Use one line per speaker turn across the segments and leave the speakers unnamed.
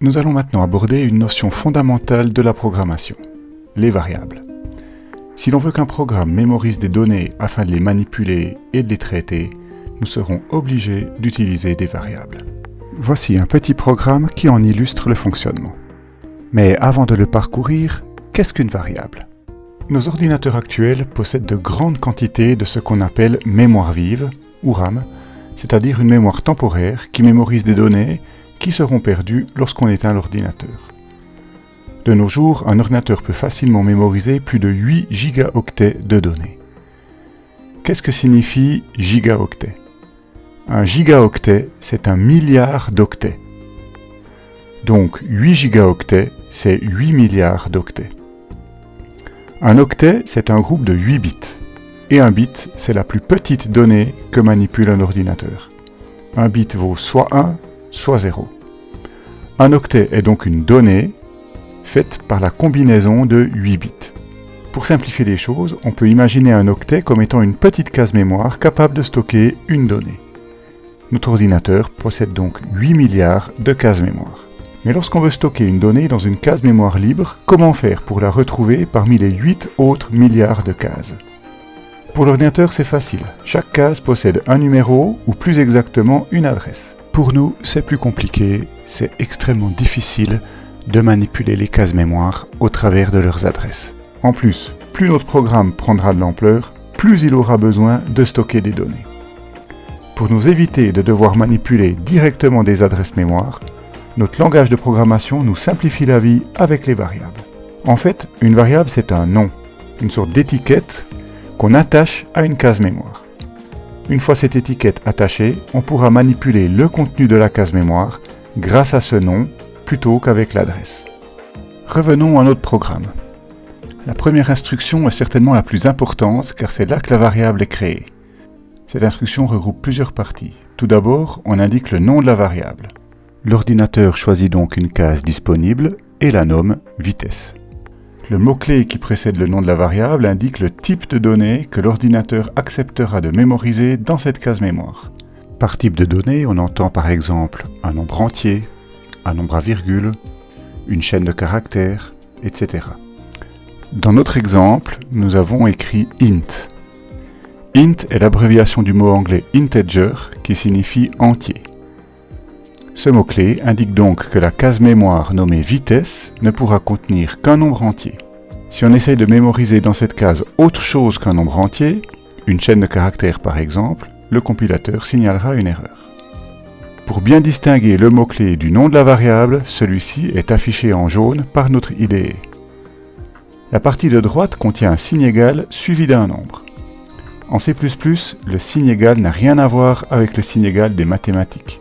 Nous allons maintenant aborder une notion fondamentale de la programmation, les variables. Si l'on veut qu'un programme mémorise des données afin de les manipuler et de les traiter, nous serons obligés d'utiliser des variables. Voici un petit programme qui en illustre le fonctionnement. Mais avant de le parcourir, qu'est-ce qu'une variable ? Nos ordinateurs actuels possèdent de grandes quantités de ce qu'on appelle mémoire vive, ou RAM, c'est-à-dire une mémoire temporaire qui mémorise des données qui seront perdues lorsqu'on éteint l'ordinateur. De nos jours, un ordinateur peut facilement mémoriser plus de 8 gigaoctets de données. Qu'est-ce que signifie gigaoctet ? Un gigaoctet, c'est 1 milliard d'octets. Donc 8 gigaoctets, c'est 8 milliards d'octets. Un octet, c'est un groupe de 8 bits. Et un bit, c'est la plus petite donnée que manipule un ordinateur. Un bit vaut soit 1, soit 0. Un octet est donc une donnée faite par la combinaison de 8 bits. Pour simplifier les choses, on peut imaginer un octet comme étant une petite case mémoire capable de stocker une donnée. Notre ordinateur possède donc 8 milliards de cases mémoire. Mais lorsqu'on veut stocker une donnée dans une case mémoire libre, comment faire pour la retrouver parmi les 8 autres milliards de cases ? Pour l'ordinateur, c'est facile. Chaque case possède un numéro, ou plus exactement une adresse. Pour nous, c'est plus compliqué, c'est extrêmement difficile de manipuler les cases mémoire au travers de leurs adresses. En plus, plus notre programme prendra de l'ampleur, plus il aura besoin de stocker des données. Pour nous éviter de devoir manipuler directement des adresses mémoire, notre langage de programmation nous simplifie la vie avec les variables. En fait, une variable c'est un nom, une sorte d'étiquette qu'on attache à une case mémoire. Une fois cette étiquette attachée, on pourra manipuler le contenu de la case mémoire grâce à ce nom plutôt qu'avec l'adresse. Revenons à notre programme. La première instruction est certainement la plus importante car c'est là que la variable est créée. Cette instruction regroupe plusieurs parties. Tout d'abord, on indique le nom de la variable. L'ordinateur choisit donc une case disponible et la nomme vitesse. Le mot-clé qui précède le nom de la variable indique le type de données que l'ordinateur acceptera de mémoriser dans cette case mémoire. Par type de données, on entend par exemple un nombre entier, un nombre à virgule, une chaîne de caractères, etc. Dans notre exemple, nous avons écrit int. Int est l'abréviation du mot anglais integer qui signifie entier. Ce mot-clé indique donc que la case mémoire nommée vitesse ne pourra contenir qu'un nombre entier. Si on essaye de mémoriser dans cette case autre chose qu'un nombre entier, une chaîne de caractères par exemple, le compilateur signalera une erreur. Pour bien distinguer le mot-clé du nom de la variable, celui-ci est affiché en jaune par notre IDE. La partie de droite contient un signe égal suivi d'un nombre. En C++, le signe égal n'a rien à voir avec le signe égal des mathématiques.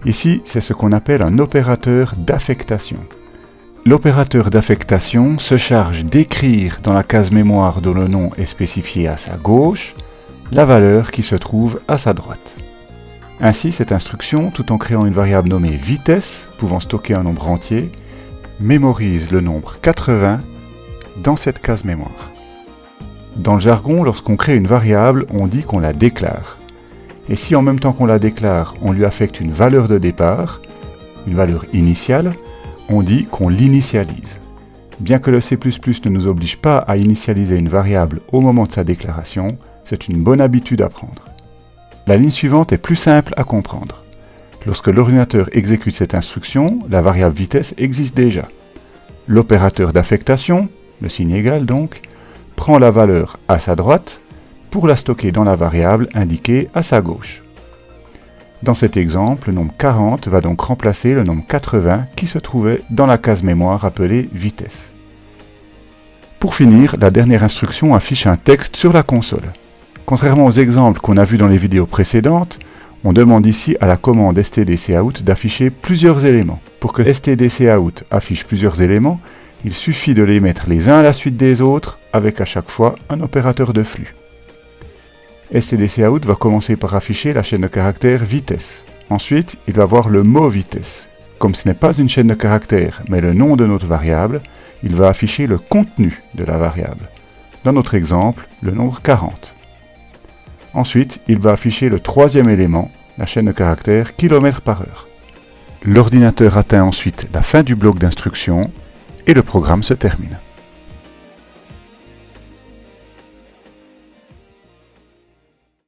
Ici, c'est ce qu'on appelle un opérateur d'affectation. L'opérateur d'affectation se charge d'écrire dans la case mémoire dont le nom est spécifié à sa gauche, la valeur qui se trouve à sa droite. Ainsi, cette instruction, tout en créant une variable nommée vitesse, pouvant stocker un nombre entier, mémorise le nombre 80 dans cette case mémoire. Dans le jargon, lorsqu'on crée une variable, on dit qu'on la déclare. Et si en même temps qu'on la déclare, on lui affecte une valeur de départ, une valeur initiale, on dit qu'on l'initialise. Bien que le C++ ne nous oblige pas à initialiser une variable au moment de sa déclaration, c'est une bonne habitude à prendre. La ligne suivante est plus simple à comprendre. Lorsque l'ordinateur exécute cette instruction, la variable vitesse existe déjà. L'opérateur d'affectation, le signe égal donc, prend la valeur à sa droite pour la stocker dans la variable indiquée à sa gauche. Dans cet exemple, le nombre 40 va donc remplacer le nombre 80 qui se trouvait dans la case mémoire appelée vitesse. Pour finir, la dernière instruction affiche un texte sur la console. Contrairement aux exemples qu'on a vus dans les vidéos précédentes, on demande ici à la commande stdcout d'afficher plusieurs éléments. Pour que stdcout affiche plusieurs éléments, il suffit de les mettre les uns à la suite des autres avec à chaque fois un opérateur de flux. stdcout va commencer par afficher la chaîne de caractères vitesse. Ensuite, il va voir le mot vitesse. Comme ce n'est pas une chaîne de caractères, mais le nom de notre variable, il va afficher le contenu de la variable. Dans notre exemple, le nombre 40. Ensuite, il va afficher le troisième élément, la chaîne de caractères km/h. L'ordinateur atteint ensuite la fin du bloc d'instruction et le programme se termine.